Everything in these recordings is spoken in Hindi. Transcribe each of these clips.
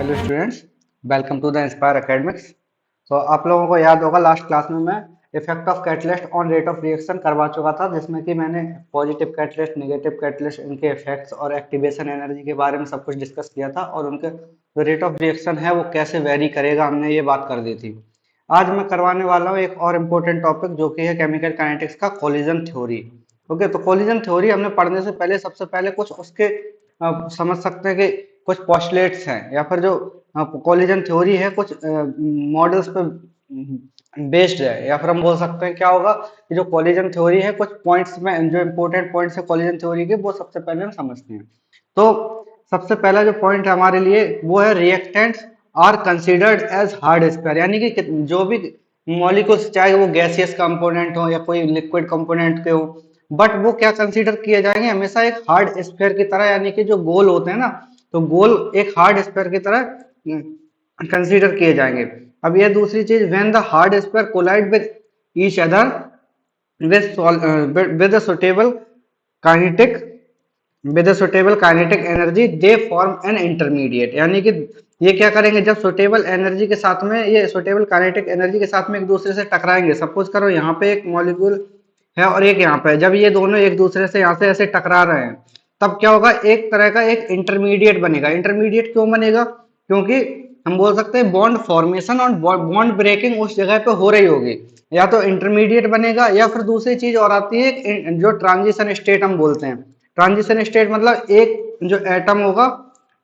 Hello students, welcome to the Inspire Academics. तो आप लोगों को याद होगा लास्ट क्लास में मैं effect of catalyst on rate of reaction करवा चुका था, जिसमें कि मैंने पॉजिटिव कैटलिस्ट, नेगेटिव कैटलिस्ट, इनके इफेक्ट्स और एक्टिवेशन एनर्जी के बारे में सब कुछ डिस्कस किया था और उनके जो रेट ऑफ रिएक्शन है वो कैसे वेरी करेगा हमने ये बात कर दी थी। आज मैं करवाने वाला हूँ एक और इम्पोर्टेंट टॉपिक जो कि है केमिकल काइनेटिक्स का कोलिजन थ्योरी। ओके, तो कोलिजन थ्योरी हमने पढ़ने से पहले सबसे पहले कुछ उसके समझ सकते हैं कि कुछ पॉस्टुलेट्स हैं या फिर जो कोलिजन थ्योरी है कुछ मॉडल्स पे बेस्ड है, या फिर हम बोल सकते हैं क्या होगा कि जो कोलिजन थ्योरी है कुछ पॉइंट्स में जो इंपॉर्टेंट पॉइंट्स है कोलिजन थ्योरी के वो सबसे पहले हम समझते हैं। तो सबसे पहला जो पॉइंट है हमारे लिए वो है reactants are considered as hard sphere, यानी कि जो भी मॉलिक्यूल्स चाहे वो गैसियस कंपोनेंट हो या कोई लिक्विड कंपोनेंट के हो, बट वो क्या कंसीडर किए जाएंगे हमेशा एक हार्ड स्फीयर की तरह, यानी कि जो गोल होते हैं ना, तो गोल एक हार्ड स्फीयर की तरह कंसीडर किए जाएंगे। अब ये दूसरी चीज, when the hard sphere collide with each other with a suitable kinetic with suitable kinetic energy they form an intermediate, यानी कि ये क्या करेंगे जब सुटेबल एनर्जी के साथ में, ये सुटेबल काइनेटिक एनर्जी के साथ में एक दूसरे से टकराएंगे। सपोज करो यहाँ पे एक मॉलिक्यूल है और एक यहाँ पे है, जब ये दोनों एक दूसरे से यहाँ से ऐसे टकरा रहे हैं तब क्या होगा, एक तरह का एक इंटरमीडिएट बनेगा। इंटरमीडिएट क्यों बनेगा? क्योंकि हम बोल सकते हैं बॉन्ड फॉर्मेशन और बॉन्ड ब्रेकिंग उस जगह पे हो रही होगी, या तो इंटरमीडिएट बनेगा या फिर दूसरी चीज और आती है जो ट्रांजिशन स्टेट हम बोलते हैं। ट्रांजिशन स्टेट मतलब एक जो एटम होगा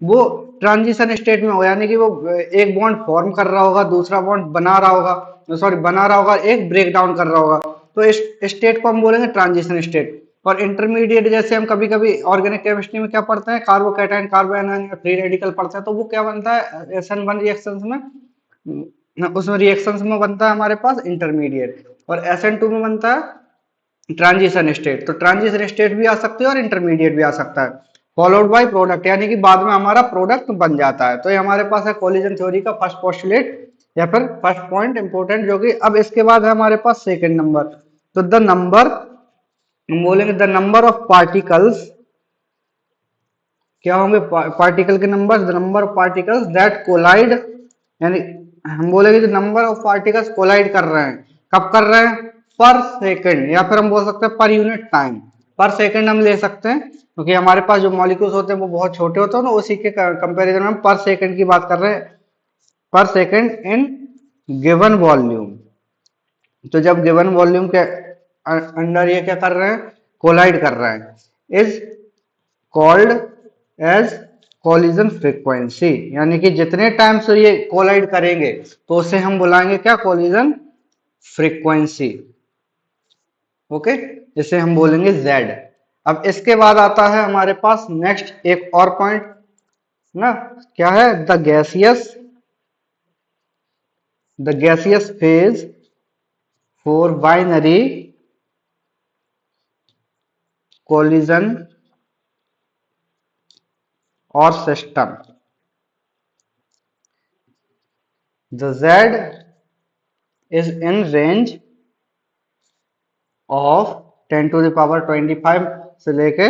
वो ट्रांजिशन स्टेट में होगा, यानी कि वो एक बॉन्ड फॉर्म कर रहा होगा, दूसरा बॉन्ड बना रहा होगा, सॉरी बना रहा होगा, एक ब्रेक डाउन कर रहा होगा, तो इस स्टेट को हम बोलेंगे ट्रांजिशन स्टेट। और इंटरमीडिएट जैसे हम कभी कभी ऑर्गेनिक केमिस्ट्री में क्या पढ़ते हैं, कार्बोकैटायन, कार्बोएनायन, फ्री रेडिकल पढ़ते हैं, तो वो क्या बनता है SN1 रिएक्शंस में, उसमें रिएक्शंस में बनता है हमारे पास इंटरमीडिएट, और SN2 में बनता है ट्रांजिशन स्टेट। तो ट्रांजिशन स्टेट भी आ सकती है और इंटरमीडिएट भी आ सकता है, फॉलोड बाय प्रोडक्ट, यानी कि बाद में हमारा प्रोडक्ट बन जाता है। तो ये हमारे पास है कोलिजन थ्योरी का फर्स्ट पोस्टुलेट या फिर फर्स्ट पॉइंट इंपोर्टेंट, जो कि अब इसके बाद है हमारे पास सेकंड नंबर। तो द नंबर, हम बोलेंगे द नंबर ऑफ पार्टिकल्स, क्या होंगे पार्टिकल के number, the number of particles that collide, यानी हम बोलेंगे जो नंबर ऑफ पार्टिकल्स कोलाइड कर रहे हैं, कब कर रहे हैं, पर सेकंड, या फिर हम बोल सकते हैं पर यूनिट टाइम। पर सेकंड हम ले सकते हैं क्योंकि हमारे पास जो मॉलिक्यूल्स होते हैं वो बहुत छोटे होते हैं ना, उसी के कंपैरिजन में हम पर सेकंड की बात कर रहे हैं, पर सेकंड इन गिवन वॉल्यूम। तो जब गिवन वॉल्यूम के अंडर ये क्या कर रहे हैं, कोलाइड कर रहे हैं, is called as collision frequency, यानी कि जितने टाइम से ये कोलाइड करेंगे तो उसे हम बुलाएंगे क्या, कोलिजन फ्रीक्वेंसी। ओके, इसे हम बोलेंगे Z। अब इसके बाद आता है हमारे पास नेक्स्ट एक और पॉइंट ना, क्या है, the gaseous phase for binary collision और system, the Z is in range of 10 to the power 25 से लेके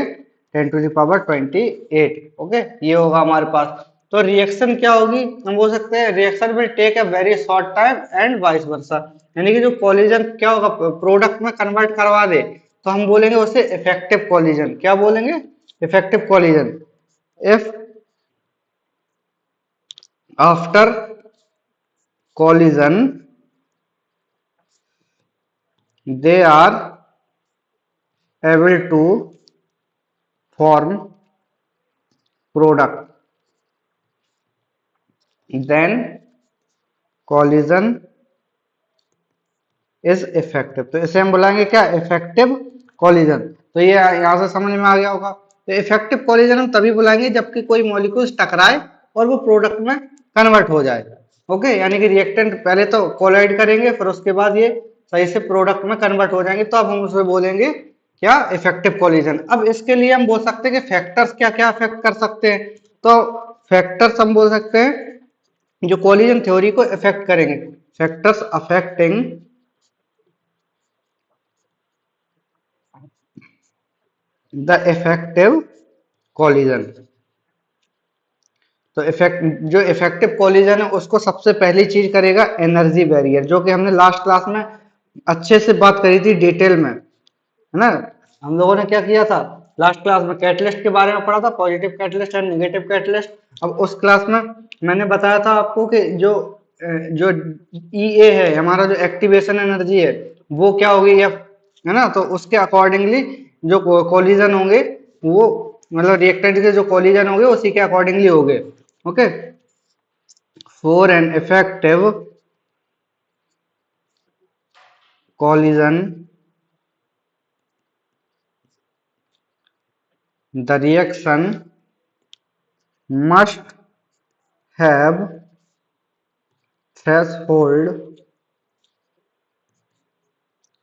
10 टू द पावर 28। ओके, ये होगा हमारे पास। तो रिएक्शन क्या होगी, हम बोल सकते हैं reaction will take a very short time and vice versa, यानी कि जो कोलिजन क्या होगा प्रोडक्ट में कन्वर्ट करवा दे तो हम बोलेंगे उसे इफेक्टिव कोलिजन। क्या बोलेंगे, effective collision. If after collision they are able to form product, then collision is effective। तो इसे हम बुलाएंगे क्या, इफेक्टिव कोलिजन। तो ये यहां से समझ में आ गया होगा। तो इफेक्टिव कोलिजन हम तभी बुलाएंगे जबकि कोई मॉलिक्यूल्स टकराए और वो प्रोडक्ट में कन्वर्ट हो जाए। ओके, यानी कि रिएक्टेंट पहले तो कोलाइड करेंगे फिर उसके बाद ये सही से प्रोडक्ट में कन्वर्ट हो जाएंगे, तो अब हम उसे बोलेंगे क्या, इफेक्टिव कोलिजन। अब इसके लिए हम बोल सकते हैं कि फैक्टर्स क्या क्या अफेक्ट कर सकते हैं। तो फैक्टर्स हम बोल सकते हैं जो कोलिजन थ्योरी को इफेक्ट करेंगे, factors affecting the effective collision. तो जो इफेक्टिव कोलिजन है उसको सबसे पहली चीज करेगा एनर्जी बैरियर, जो कि हमने लास्ट क्लास में अच्छे से बात करी थी डिटेल में, है ना। हम लोगों ने क्या किया था लास्ट क्लास में, कैटलिस्ट के बारे में पढ़ा था, positive catalyst and negative catalyst. अब उस क्लास में मैंने बताया था आपको कि जो ई है हमारा, जो एक्टिवेशन एनर्जी है वो क्या होगी एफ, है ना। तो उसके अकॉर्डिंगली जो कोलिजन होंगे वो, मतलब रिएक्टेंट के जो कोलिजन होंगे उसी के अकॉर्डिंगली होंगे। Okay, for an effective collision the reaction must have threshold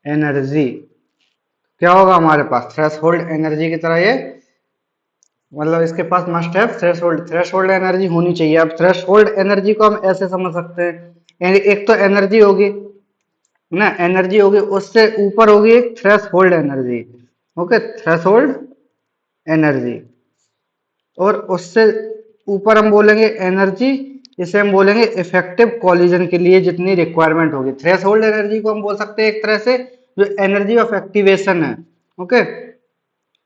energy। क्या होगा हमारे पास थ्रेशोल्ड एनर्जी की तरह ये, मतलब इसके पास मस्ट हैव थ्रेशोल्ड एनर्जी होनी चाहिए। अब थ्रेशोल्ड एनर्जी को हम ऐसे समझ सकते हैं, एक तो एनर्जी होगी ना, एनर्जी होगी, उससे ऊपर होगी एक threshold energy. Okay, threshold energy, और उससे ऊपर हम बोलेंगे एनर्जी, इसे हम बोलेंगे इफेक्टिव कॉलिजन के लिए जितनी रिक्वायरमेंट होगी। थ्रेशोल्ड एनर्जी को हम बोल सकते हैं एक तरह से जो एनर्जी ऑफ एक्टिवेशन है। ओके,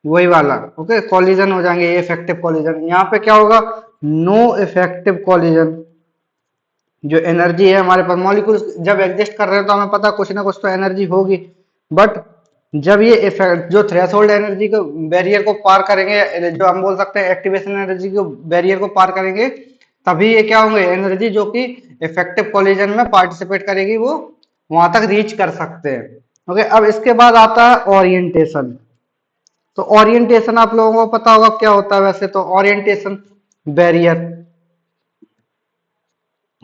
वही वाला। ओके, कॉलिजन हो जाएंगे ये इफेक्टिव कॉलिजन। यहाँ पे क्या होगा, नो इफेक्टिव कॉलिजन। जो एनर्जी है हमारे पास, मॉलिक्यूल्स जब एग्जिस्ट कर रहे हैं तो हमें पता कुछ ना कुछ तो एनर्जी होगी, बट जब ये इफेक्ट जो थ्रेशोल्ड एनर्जी को बैरियर को पार करेंगे, जो हम बोल सकते हैं एक्टिवेशन एनर्जी को बैरियर को पार करेंगे, तभी ये क्या होंगे एनर्जी जो कि इफेक्टिव कोलिजन में पार्टिसिपेट करेगी, वो वहां तक रीच कर सकते हैं। ओके, अब इसके बाद आता है ओरिएंटेशन। तो ओरिएंटेशन आप लोगों को पता होगा क्या होता है वैसे तो, ओरिएंटेशन बैरियर।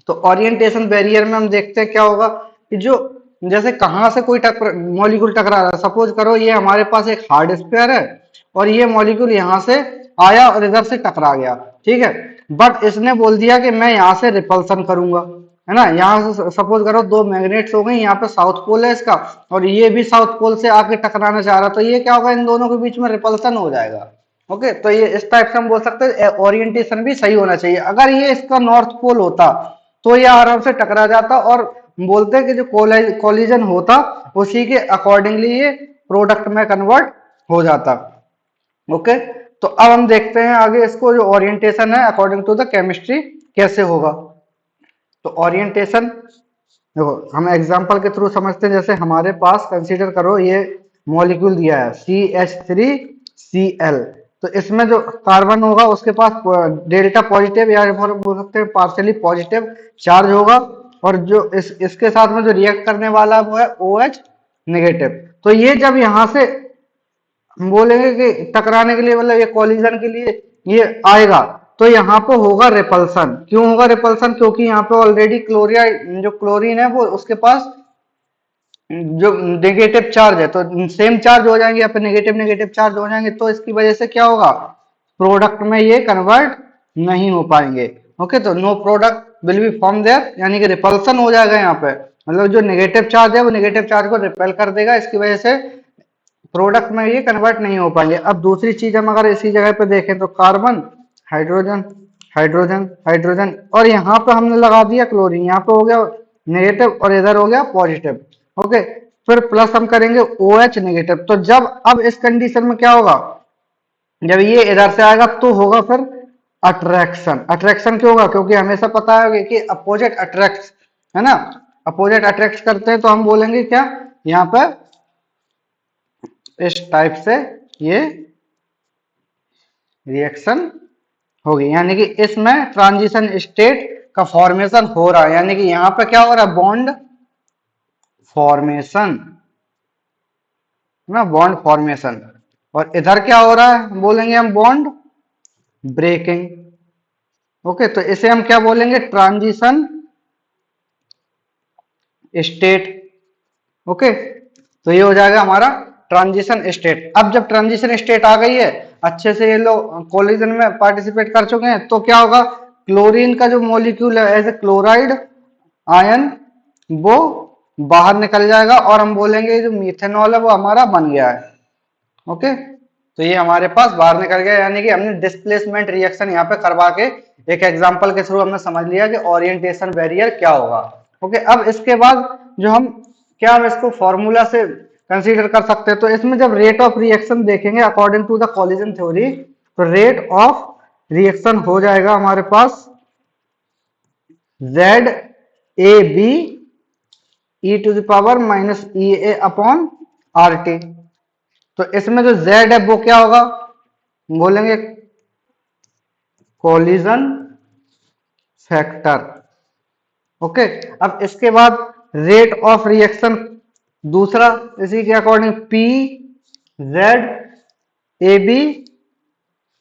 तो ओरिएंटेशन बैरियर में हम देखते हैं क्या होगा कि जो जैसे कहां से कोई मॉलिक्यूल टकरा रहा है, सपोज करो ये हमारे पास एक हार्ड स्फीयर है और ये मॉलिक्यूल यहां से आया और इधर से टकरा गया, ठीक है। बट इसने बोल दिया कि मैं यहां से रिपल्सन करूंगा, है ना। यहाँ से सपोज करो दो मैग्नेट्स हो गए, यहाँ पे साउथ पोल है इसका और ये भी साउथ पोल से आके टकराना चाह रहा, तो ये क्या होगा, इन दोनों के बीच में रिपल्सन हो जाएगा। ओके, तो ये इस टाइप से हम बोल सकते हैं ओरिएंटेशन भी सही होना चाहिए। अगर ये इसका नॉर्थ पोल होता तो ये आराम से टकरा जाता, और बोलते हैं कि जो कोलिजन होता उसी के अकॉर्डिंगली ये प्रोडक्ट में कन्वर्ट हो जाता। ओके, तो अब हम देखते हैं आगे इसको, जो ओरिएंटेशन है अकॉर्डिंग टू द केमिस्ट्री कैसे होगा। तो ओरिएंटेशन देखो हम एग्जांपल के थ्रू समझते हैं। जैसे हमारे पास कंसीडर करो ये मॉलिक्यूल दिया है CH3Cl, तो इसमें जो कार्बन होगा उसके पास डेल्टा पॉजिटिव या बोल सकते हैं पार्शियली पॉजिटिव चार्ज होगा, और जो इसके साथ में जो रिएक्ट करने वाला है वो है OH नेगेटिव। तो ये जब यहाँ से हम बोलेंगे कि टकराने के लिए, मतलब ये कॉलिजन के लिए ये आएगा, तो यहाँ पे होगा रिपल्सन। क्यों होगा रिपल्सन, क्योंकि यहाँ पे ऑलरेडी क्लोरीन, जो क्लोरीन है वो उसके पास जो नेगेटिव चार्ज है, तो सेम चार्ज हो जाएंगे या फिर नेगेटिव नेगेटिव चार्ज हो जाएंगे, तो इसकी वजह से क्या होगा, प्रोडक्ट में ये कन्वर्ट नहीं हो पाएंगे। ओके, तो no product will be form there, यानी कि रिपल्सन हो जाएगा यहाँ पे, मतलब जो नेगेटिव चार्ज है वो नेगेटिव चार्ज को रिपेल कर देगा, इसकी वजह से प्रोडक्ट में ये कन्वर्ट नहीं हो पाएंगे। अब दूसरी चीज हम अगर इसी जगह पे देखें तो कार्बन, हाइड्रोजन, हाइड्रोजन, हाइड्रोजन, और यहाँ पे हमने लगा दिया क्लोरीन, यहाँ पे हो गया नेगेटिव और इधर हो गया पॉजिटिव। ओके, फिर प्लस हम करेंगे OH नेगेटिव। तो जब अब इस कंडीशन में क्या होगा, जब ये इधर से आएगा तो होगा फिर अट्रैक्शन। अट्रैक्शन क्यों होगा, क्योंकि हमेशा पता है कि अपोजिट अट्रैक्ट, है ना, अपोजिट अट्रैक्ट करते हैं, तो हम बोलेंगे क्या यहाँ पे इस टाइप से ये रिएक्शन होगी, यानी कि इसमें ट्रांजिशन स्टेट का फॉर्मेशन हो रहा है, यानी कि यहाँ पे क्या हो रहा है, बॉन्ड फॉर्मेशन, ना, बॉन्ड फॉर्मेशन। और इधर क्या हो रहा है, बोलेंगे हम बॉन्ड ब्रेकिंग। ओके, तो इसे हम क्या बोलेंगे, ट्रांजिशन स्टेट। ओके, तो ये हो जाएगा हमारा ट्रांजिशन स्टेट। अब जब ट्रांजिशन स्टेट आ गई है, अच्छे से ये लोग कोलिजन में पार्टिसिपेट कर चुके हैं, तो क्या होगा, क्लोरीन का जो मॉलिक्यूल है एज ए क्लोराइड आयन वो बाहर निकल जाएगा, और हम बोलेंगे जो मीथेनॉल है वो हमारा बन गया है। ओके, तो ये हमारे पास बाहर निकल गया, यानी कि हमने डिस्प्लेसमेंट रिएक्शन यहाँ पे करवा के एक एग्जांपल के थ्रू हमने समझ लिया कि ओरिएंटेशन बैरियर क्या होगा। ओके, अब इसके बाद जो हम क्या हम इसको फॉर्मूला से कंसीडर कर सकते हैं, तो इसमें जब रेट ऑफ रिएक्शन देखेंगे according to the collision theory, तो रेट ऑफ रिएक्शन हो जाएगा हमारे पास Z A B e to the power minus E A upon R T. तो इसमें जो z है वो क्या होगा, बोलेंगे कोलिजन फैक्टर। ओके, अब इसके बाद रेट ऑफ रिएक्शन दूसरा इसी के according P Z A B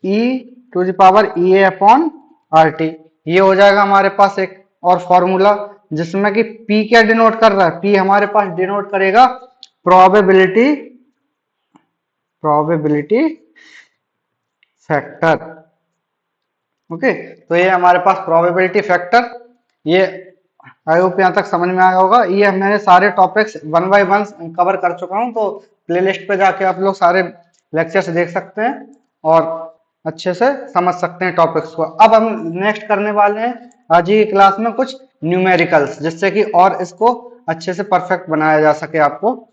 e to the power E A upon R T. ये हो जाएगा हमारे पास एक और फॉर्मूला, जिसमें कि P क्या डिनोट कर रहा है, P हमारे पास डिनोट करेगा प्रोबेबिलिटी फैक्टर। ओके, तो ये हमारे पास प्रोबेबिलिटी फैक्टर, ये आई होप यहाँ तक समझ में आया होगा। ये मैंने सारे topics one by one cover कर चुका हूँ, तो प्लेलिस्ट पे जाके आप लोग सारे लेक्चर्स देख सकते हैं और अच्छे से समझ सकते हैं टॉपिक्स को। अब हम नेक्स्ट करने वाले हैं आज की क्लास में कुछ न्यूमेरिकल्स, जिससे कि और इसको अच्छे से परफेक्ट बनाया जा सके आपको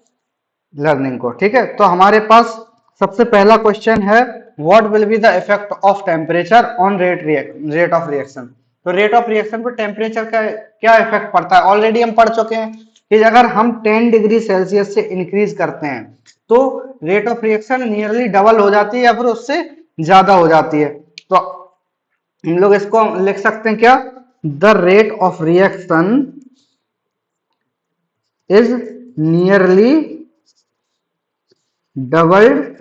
लर्निंग को। ठीक है, तो हमारे पास सबसे पहला क्वेश्चन है, what will be the effect of temperature on rate of reaction. तो रेट ऑफ रिएक्शन पर टेम्परेचर का क्या इफेक्ट पड़ता है, ऑलरेडी हम पढ़ चुके हैं कि अगर हम 10 डिग्री सेल्सियस से इंक्रीज करते हैं तो rate of reaction nearly double हो जाती है या फिर उससे ज्यादा हो जाती है। तो हम लोग इसको लिख सकते हैं क्या, the rate of reaction is nearly doubled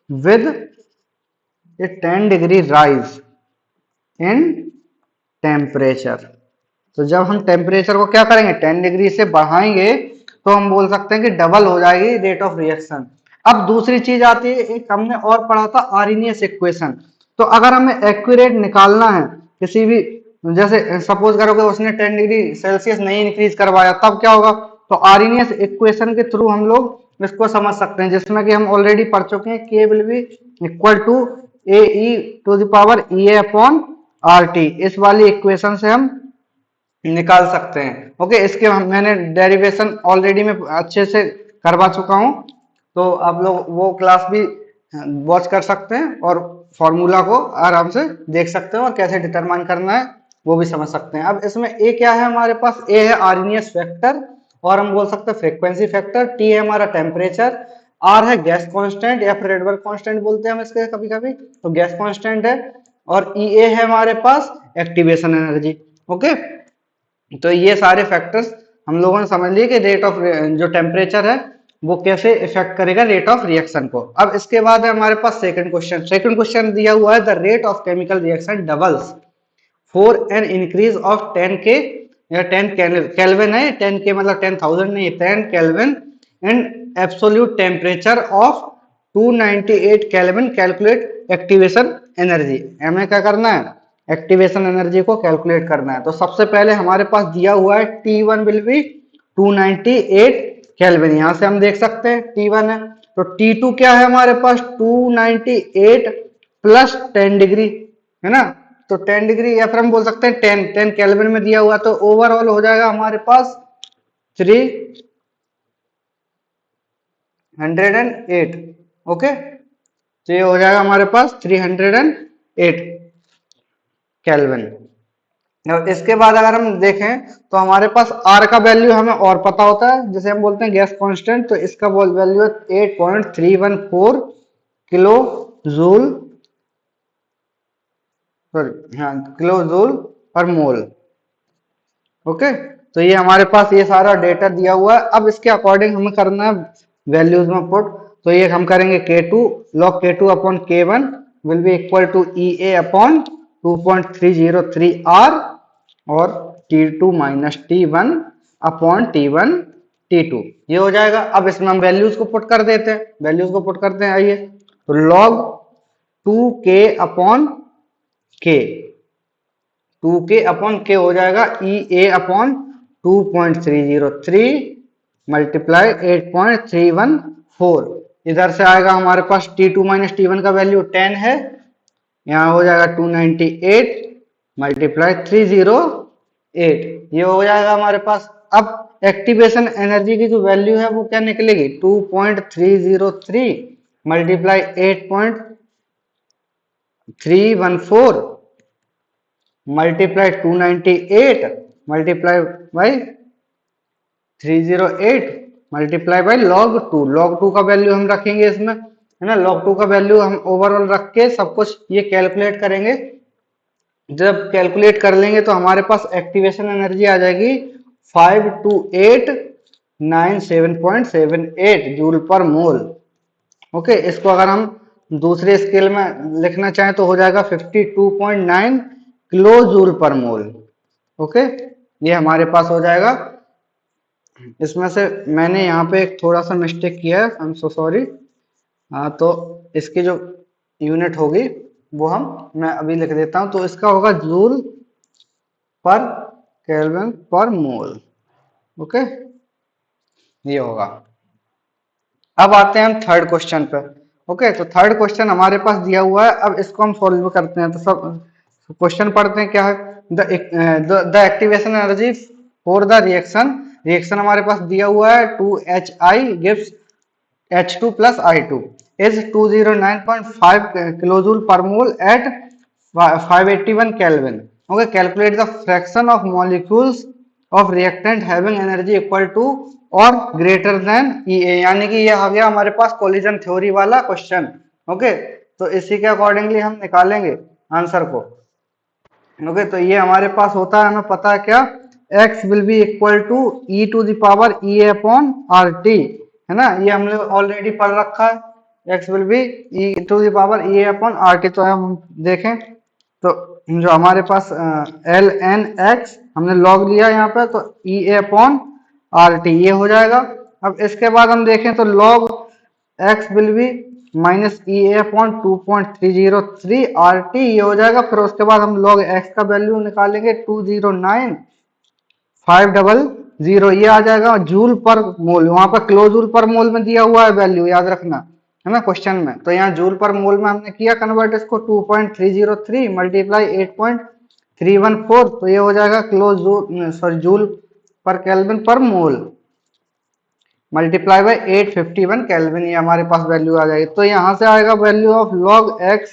with a 10 degree rise in temperature। तो जब हम टेम्परेचर को क्या करेंगे 10 डिग्री से बढ़ाएंगे तो हम बोल सकते हैं कि डबल हो जाएगी रेट ऑफ रिएक्शन। अब दूसरी चीज आती है, एक हमने और पढ़ा था आर्रीनियस इक्वेशन। तो अगर हमें एक्यूरेट निकालना है किसी भी, जैसे सपोज करो कि उसने 10 डिग्री सेल्सियस नहीं इंक्रीज करवाया, तब क्या होगा, तो आर्रीनियस इक्वेशन के थ्रू हम लोग इसको समझ सकते हैं, जिसमें कि हम ऑलरेडी पढ़ चुके हैं, K will be equal to A e to the power E A upon R T. इस वाली इक्वेशन से हम निकाल सकते हैं। ओके, इसके मैंने डेरिवेशन ऑलरेडी में अच्छे से करवा चुका हूं, तो आप लोग वो क्लास भी वॉच कर सकते हैं और फॉर्मूला को आराम से देख सकते हैं और कैसे डिटरमाइन करना है वो भी समझ सकते हैं। अब इसमें ए क्या है हमारे पास, ए है आर्रीनियस फैक्टर और हम बोल सकते हैं फ्रीक्वेंसी फैक्टर, टी है हमारा टेम्परेचर, आर है गैस कांस्टेंट या फिर रेडबर्ग कांस्टेंट बोलते हैं हम इसके कभी कभी, तो गैस कांस्टेंट है, और ई ए है हमारे पास एक्टिवेशन एनर्जी। ओके, तो ये सारे फैक्टर्स हम लोगों ने समझ लिए कि रेट ऑफ जो टेम्परेचर है वो कैसे इफेक्ट करेगा रेट ऑफ रिएक्शन को। अब इसके बाद है हमारे पास सेकंड क्वेश्चन। सेकंड क्वेश्चन दिया हुआ है, the rate of chemical reaction doubles for an increase of 10K या 10 केल्विन है, 10K मतलब 10,000 नहीं, 10 kelvin and absolute temperature of 298 kelvin, calculate activation energy. हमें क्या करना है, एक्टिवेशन एनर्जी को कैलकुलेट करना है। तो सबसे पहले हमारे पास दिया हुआ है T1 विल बी 298 केल्विन, यहां से हम देख सकते हैं T1 है, तो T2 क्या है हमारे पास 298 प्लस 10 डिग्री है ना, तो 10 डिग्री या फिर हम बोल सकते हैं 10 केल्विन में दिया हुआ, तो ओवरऑल हो जाएगा हमारे पास 308। ओके, तो ये हो जाएगा हमारे पास 308 केल्विन। अब इसके बाद अगर हम देखें तो हमारे पास R का वैल्यू हमें और पता होता है, जैसे हम बोलते हैं गैस कांस्टेंट, तो इसका वैल्यू है 8.314 किलो जूल, सॉरी हाँ, किलो जूल पर मोल। ओके, तो ये हमारे पास ये सारा डेटा दिया हुआ है। अब इसके अकॉर्डिंग हमें करना है वैल्यूज में पुट, तो ये हम करेंगे K2 log K2 upon K1 will be equal to E A upon 2.303 R और T2 minus T1 upon T1 T2, ये हो जाएगा। अब इसमें हम वैल्यूज को पुट कर देते हैं, वैल्यूज को पुट करते हैं, आइए, तो log 2K upon K, 2K upon K हो जाएगा ई ए अपॉन 2.303 मल्टीप्लाई 8.314, इधर से आएगा हमारे पास T2 माइनस T1 का वैल्यू 10 है, यहाँ हो जाएगा 298 मल्टीप्लाई 308, ये हो जाएगा हमारे पास। अब एक्टिवेशन एनर्जी की जो वैल्यू है वो क्या निकलेगी, 2.303 multiply 8.314 multiply 298 multiply by 308 multiply by log 2 का वैल्यू हम रखेंगे इसमें, है ना। log 2 का वैल्यू हम ओवरऑल रख के सब कुछ ये कैलकुलेट करेंगे। जब कैलकुलेट कर लेंगे तो हमारे पास एक्टिवेशन एनर्जी आ जाएगी 52897.78 जूल पर मोल। ओके, इसको अगर हम दूसरे स्केल में लिखना चाहें तो हो जाएगा 52.9 किलो जूल पर मोल। ओके, ये हमारे पास हो जाएगा। इसमें से मैंने यहाँ पे एक थोड़ा सा मिस्टेक किया है, आई एम सो सॉरी। तो इसकी जो यूनिट होगी वो मैं अभी लिख देता हूं। तो इसका होगा जूल पर केल्विन पर मोल। ओके, ये होगा। अब आते हैं हम थर्ड क्वेश्चन पे। ओके, तो थर्ड क्वेश्चन हमारे पास दिया हुआ है, अब इसको हम सॉल्व करते हैं। तो सब क्वेश्चन पढ़ते हैं क्या है। The activation energy for the reaction हमारे पास दिया हुआ है 2HI gives H2 plus I2 is 209.5 kilojoule per mole at 581 Kelvin. Okay, calculate the fraction of molecules of reactant having energy equal to or greater than EA। यानी कि ये आ गया हमारे पास कोलिजन थ्योरी वाला क्वेश्चन। ओके, तो इसी के अकॉर्डिंगली हम निकालेंगे आंसर को। ओके, तो ये हमारे पास होता है, हमें पता है क्या, x will be equal to e to the power e upon R T, है ना। ये हमने ऑलरेडी पढ़ रखा है, x will be e to the power e upon R T. तो हम देखें तो जो हमारे पास एल एन एक्स हमने लॉग लिया यहाँ पे, तो e अपॉन आर टी ये हो जाएगा। अब इसके बाद हम देखें तो log x will B minus E A upon 2.303 are T ये हो जाएगा। फिर उसके बाद हम लॉग x का वैल्यू निकालेंगे 209,500, ये आ जाएगा जूल पर मोल। वहां पर किलो जूल पर मोल में दिया हुआ है वैल्यू, याद रखना, है ना, क्वेश्चन में। तो यहाँ जूल पर मोल में हमने किया कन्वर्ट इसको, 2.303 मल्टीप्लाई 8.314, तो ये हो जाएगा किलो जूल, सॉरी, जूल पर केल्विन पर मोल मल्टीप्लाई बाई 851 केल्विन, ये हमारे पास वैल्यू आ जाएगी। तो यहाँ से आएगा value of log x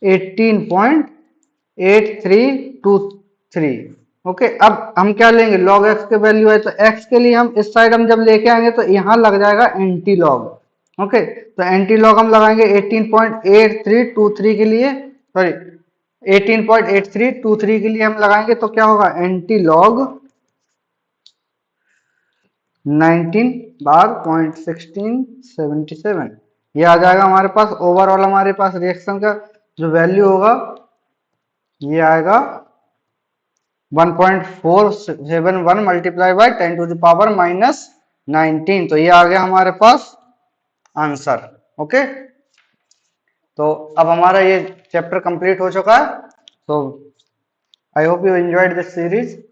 18.8323। Okay, अब हम क्या लेंगे, लॉग x के वैल्यू है तो x के लिए हम इस साइड हम जब लेके आएंगे तो यहाँ लग जाएगा एंटी लॉग। ओके, तो एंटी लॉग हम लगाएंगे 18.8323 के लिए, सॉरी 18.8323 के लिए हम लगाएंगे, तो क्या होगा, एंटी लॉग 19/.1677 ये आ जाएगा हमारे पास। ओवरऑल हमारे पास रिएक्शन का जो वैल्यू होगा ये आएगा 1.471 multiply by 10 to the power minus 19, तो ये आ गया हमारे पास आंसर। ओके, तो अब हमारा ये चैप्टर कंप्लीट हो चुका है। तो I hope you enjoyed this series,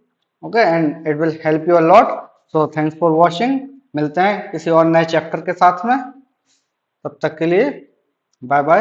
okay, and it will help you a lot. So thanks for watching, मिलते हैं किसी और नए चैप्टर के साथ में, तब तक के लिए बाय बाय।